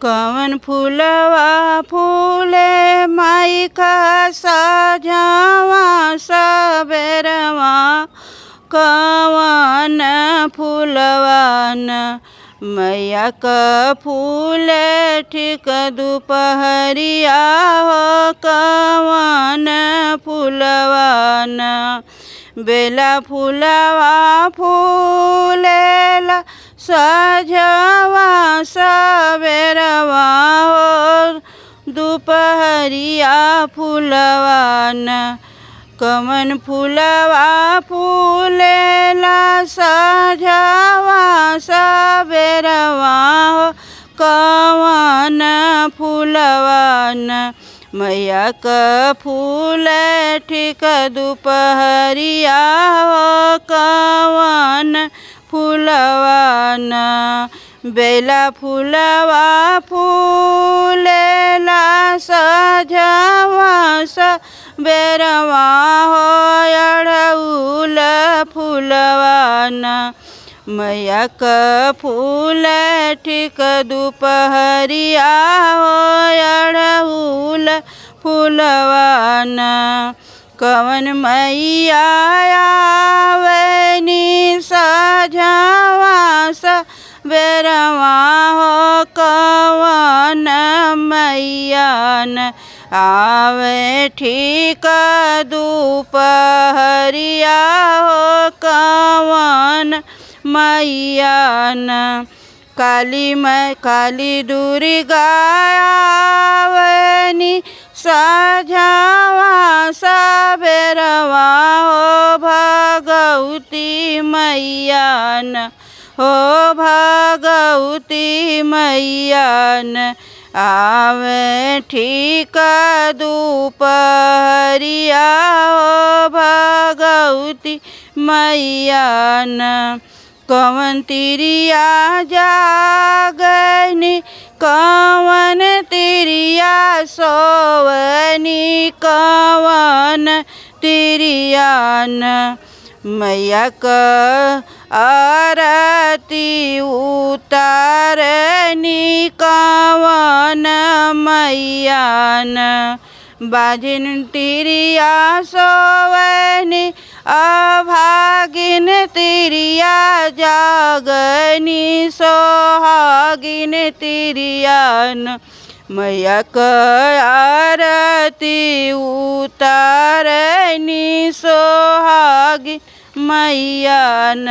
कवन फूलवा फूले माई का साझावा सबेरवा कवन फूलवान मैया का फूले ठीक दुपहरिया हो कवन फूलवान बेला फूलवा फूलेला सजवा सबेरवा हो दुपहरिया फूलवान कमन फूलवा फूलेला सजवा सबेरवा हो कवन फूलवान मैया का फूल ठीक दुपहरिया हो कवन फूलवान बेला फूलवा फूलेला सजवा सबेरवा हो अड़हुल फूलवान मैया का फूल ठीक दुपहरिया हो अड़हुल फूलवान कवन मैया आवनी सजवा सबेरवा हो कवन मैयान आवे ठीक दुपहरिया हो कवन मैयान काली दुर्गा आवनी सजवा सबेरवा हो भगवती मैयान हो भगवती मैयान आवे ठीक दुपहरिया हो भगवती मैयान कवन तिरिया जागनी कवन तिरिया सोवनी कवन तिरियान मैया का आरती उतारनी कवन मैयान बाजिन तिरिया सोवनी अभागिन तिरिया जागनी सोहागिन तिरियान मैया का आरती उतारनी सोहागिन मैयान।